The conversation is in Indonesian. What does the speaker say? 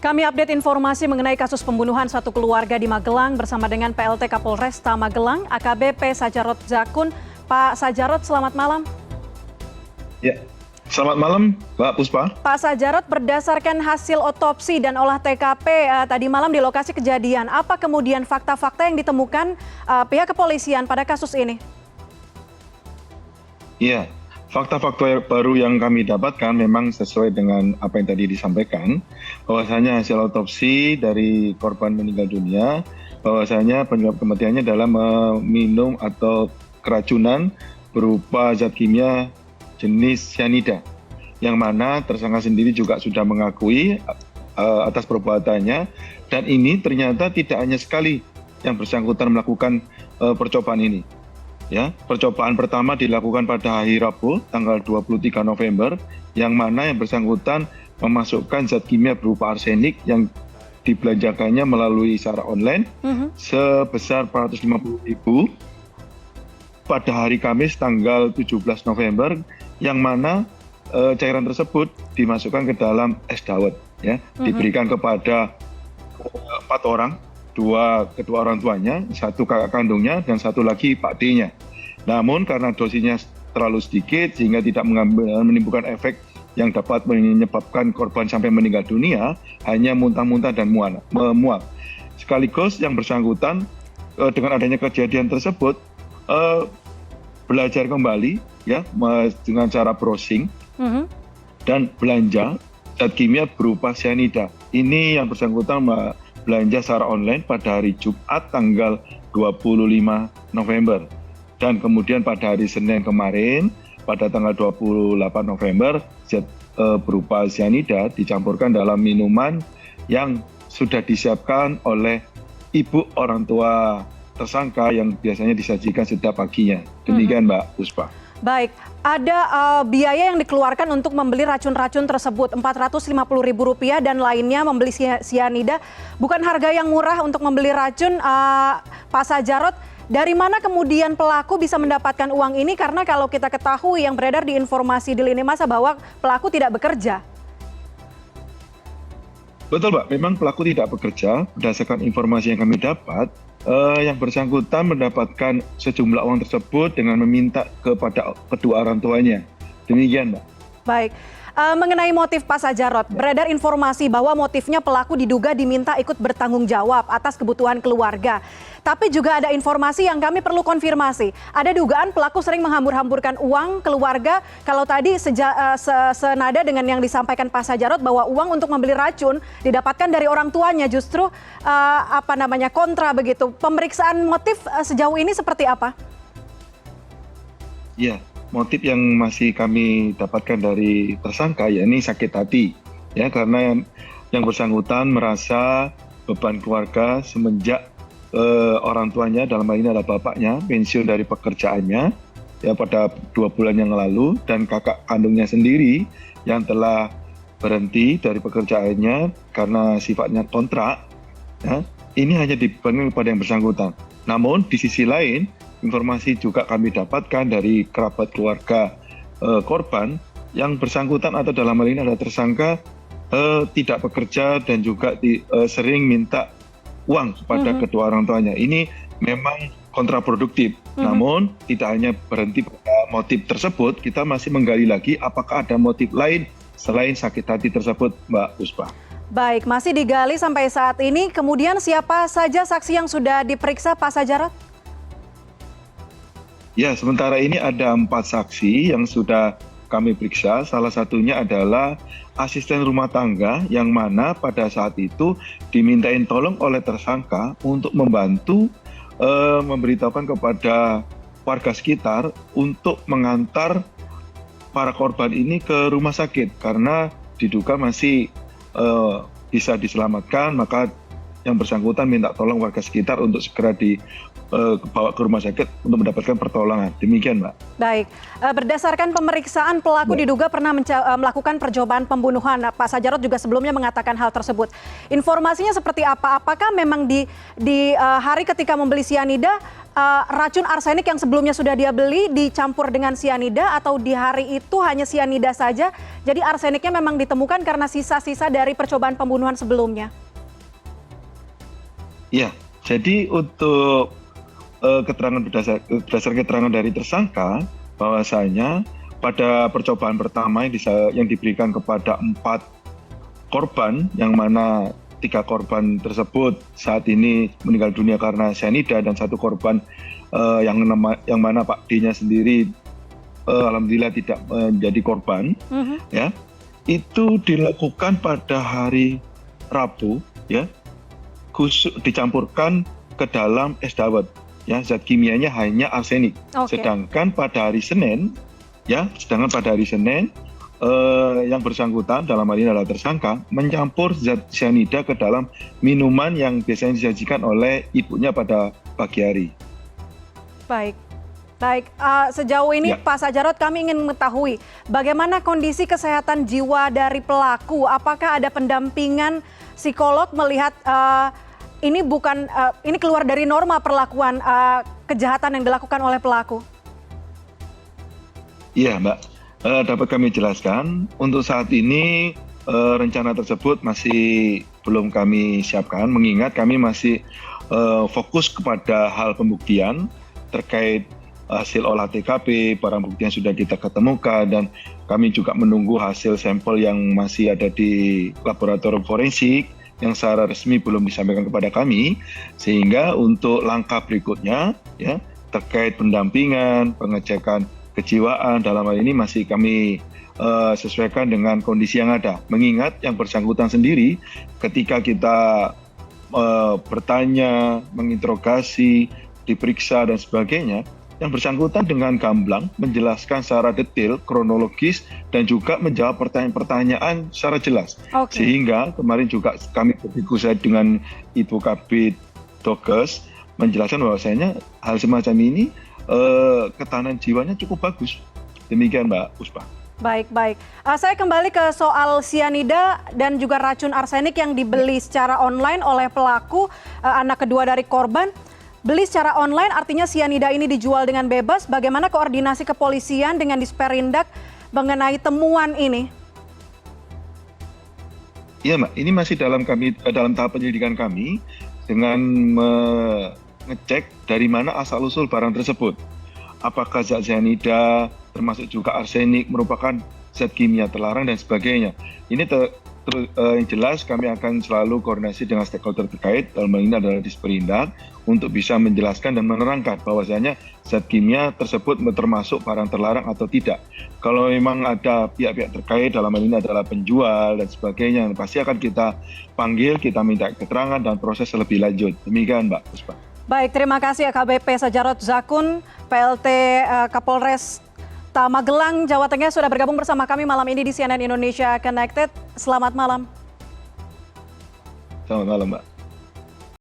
Kami update informasi mengenai kasus pembunuhan satu keluarga di Magelang bersama dengan PLT Kapolresta Magelang, AKBP Sajarot Zakun. Pak Sajarot, selamat malam. Ya, selamat malam Mbak Puspa. Pak Sajarot, berdasarkan hasil otopsi dan olah TKP tadi malam di lokasi kejadian, apa kemudian fakta-fakta yang ditemukan pihak kepolisian pada kasus ini? Iya, fakta-fakta baru yang kami dapatkan memang sesuai dengan apa yang tadi disampaikan, bahwasanya hasil otopsi dari korban meninggal dunia, bahwasanya penyebab kematiannya adalah meminum atau keracunan berupa zat kimia jenis cyanida, yang mana tersangka sendiri juga sudah mengakui atas perbuatannya, dan ini ternyata tidak hanya sekali yang bersangkutan melakukan percobaan ini. Ya, percobaan pertama dilakukan pada hari Rabu tanggal 23 November, yang mana yang bersangkutan memasukkan zat kimia berupa arsenik yang dibelanjakannya melalui secara online sebesar 450.000 pada hari Kamis tanggal 17 November, yang mana cairan tersebut dimasukkan ke dalam es dawet, ya, diberikan kepada 4 orang. Kedua orang tuanya, satu kakak kandungnya, dan satu lagi Pak D-nya. Namun karena dosisnya terlalu sedikit sehingga tidak menimbulkan efek yang dapat menyebabkan korban sampai meninggal dunia, hanya muntah-muntah dan mual. Sekaligus yang bersangkutan dengan adanya kejadian tersebut belajar kembali, ya, dengan cara browsing dan belanja zat kimia berupa cyanida. Ini yang bersangkutan belanja secara online pada hari Jumat tanggal 25 November. Dan kemudian pada hari Senin kemarin, pada tanggal 28 November, zat berupa cyanida dicampurkan dalam minuman yang sudah disiapkan oleh ibu orang tua tersangka yang biasanya disajikan setiap paginya. Demikian Mbak Puspa. Baik, ada biaya yang dikeluarkan untuk membeli racun-racun tersebut, Rp450.000 dan lainnya membeli cyanida. Bukan harga yang murah untuk membeli racun, Pak Sajarot. Dari mana kemudian pelaku bisa mendapatkan uang ini? Karena kalau kita ketahui yang beredar di informasi di lini masa bahwa pelaku tidak bekerja. Betul Mbak, memang pelaku tidak bekerja. Berdasarkan informasi yang kami dapat, yang bersangkutan mendapatkan sejumlah uang tersebut dengan meminta kepada kedua orang tuanya. Demikian Mbak. Baik. Mengenai motif Pak Sajarot, beredar informasi bahwa motifnya pelaku diduga diminta ikut bertanggung jawab atas kebutuhan keluarga. Tapi juga ada informasi yang kami perlu konfirmasi. Ada dugaan pelaku sering menghambur-hamburkan uang keluarga. Kalau tadi senada dengan yang disampaikan Pak Sajarot bahwa uang untuk membeli racun didapatkan dari orang tuanya, justru kontra begitu. Pemeriksaan motif sejauh ini seperti apa? Ya. Motif yang masih kami dapatkan dari tersangka, ya ini sakit hati, ya, karena yang bersangkutan merasa beban keluarga semenjak orang tuanya, dalam hal ini adalah bapaknya, pensiun dari pekerjaannya, ya, pada 2 bulan yang lalu, dan kakak kandungnya sendiri yang telah berhenti dari pekerjaannya karena sifatnya kontrak, ya, ini hanya dibebankan kepada yang bersangkutan. Namun di sisi lain, informasi juga kami dapatkan dari kerabat keluarga korban yang bersangkutan atau dalam hal ini adalah tersangka tidak bekerja dan juga sering minta uang kepada kedua orang tuanya. Ini memang kontraproduktif. Namun tidak hanya berhenti pada motif tersebut, kita masih menggali lagi apakah ada motif lain selain sakit hati tersebut, Mbak Puspa. Baik, masih digali sampai saat ini. Kemudian siapa saja saksi yang sudah diperiksa Pak Sajarot? Ya, sementara ini ada 4 saksi yang sudah kami periksa. Salah satunya adalah asisten rumah tangga yang mana pada saat itu dimintain tolong oleh tersangka untuk membantu memberitahukan kepada warga sekitar untuk mengantar para korban ini ke rumah sakit karena diduga masih bisa diselamatkan, maka yang bersangkutan minta tolong warga sekitar untuk segera dibawa ke rumah sakit untuk mendapatkan pertolongan. Demikian, Mbak. Baik, berdasarkan pemeriksaan pelaku diduga pernah melakukan percobaan pembunuhan. Pak Sajarot juga sebelumnya mengatakan hal tersebut. Informasinya seperti apa? Apakah memang di hari ketika membeli sianida, racun arsenik yang sebelumnya sudah dia beli dicampur dengan sianida, atau di hari itu hanya sianida saja? Jadi arseniknya memang ditemukan karena sisa-sisa dari percobaan pembunuhan sebelumnya. Iya, jadi untuk keterangan berdasar keterangan dari tersangka bahwasanya pada percobaan pertama yang diberikan kepada 4 korban, yang mana 3 korban tersebut saat ini meninggal dunia karena cyanida, dan 1 korban yang mana Pak D-nya sendiri alhamdulillah tidak menjadi korban, ya, itu dilakukan pada hari Rabu, ya, khusus dicampurkan ke dalam es dawet, ya, zat kimianya hanya arsenik. Sedangkan pada hari Senin yang bersangkutan dalam hal ini adalah tersangka mencampur zat cyanida ke dalam minuman yang biasanya disajikan oleh ibunya pada pagi hari. Baik, sejauh ini Pak Sajarot, kami ingin mengetahui bagaimana kondisi kesehatan jiwa dari pelaku. Apakah ada pendampingan psikolog melihat ini keluar dari norma perlakuan kejahatan yang dilakukan oleh pelaku? Iya, Mbak. Dapat kami jelaskan, untuk saat ini rencana tersebut masih belum kami siapkan, mengingat kami masih fokus kepada hal pembuktian terkait hasil olah TKP, barang bukti yang sudah kita ketemukan, dan kami juga menunggu hasil sampel yang masih ada di laboratorium forensik yang secara resmi belum disampaikan kepada kami, sehingga untuk langkah berikutnya, ya, terkait pendampingan, pengecekan kejiwaan dalam hal ini masih kami sesuaikan dengan kondisi yang ada. Mengingat yang bersangkutan sendiri ketika kita bertanya, menginterogasi, diperiksa dan sebagainya, yang bersangkutan dengan gamblang menjelaskan secara detail, kronologis, dan juga menjawab pertanyaan-pertanyaan secara jelas. Sehingga kemarin juga kami berdiskusi dengan Ibu Kabid Dokes menjelaskan bahwasanya hal semacam ini ketahanan jiwanya cukup bagus. Demikian, Mbak Puspa. Baik. Saya kembali ke soal sianida dan juga racun arsenik yang dibeli secara online oleh pelaku, anak kedua dari korban. Beli secara online artinya sianida ini dijual dengan bebas. Bagaimana koordinasi kepolisian dengan Disperindak mengenai temuan ini? Iya, Mbak. Ini masih dalam tahap penyelidikan kami dengan mengecek dari mana asal-usul barang tersebut. Apakah zat cyanida, termasuk juga arsenik, merupakan zat kimia terlarang dan sebagainya. Ini yang jelas kami akan selalu koordinasi dengan stakeholder terkait, dalam hal ini adalah Disperindak, untuk bisa menjelaskan dan menerangkan bahwasanya zat kimia tersebut termasuk barang terlarang atau tidak. Kalau memang ada pihak-pihak terkait, dalam hal ini adalah penjual dan sebagainya, pasti akan kita panggil, kita minta keterangan dan proses lebih lanjut. Demikian, Mbak Puspa. Baik, terima kasih AKBP Sajarot Zakun, PLT Kapolres Magelang, Jawa Tengah, sudah bergabung bersama kami malam ini di CNN Indonesia Connected. Selamat malam. Selamat malam, Mbak.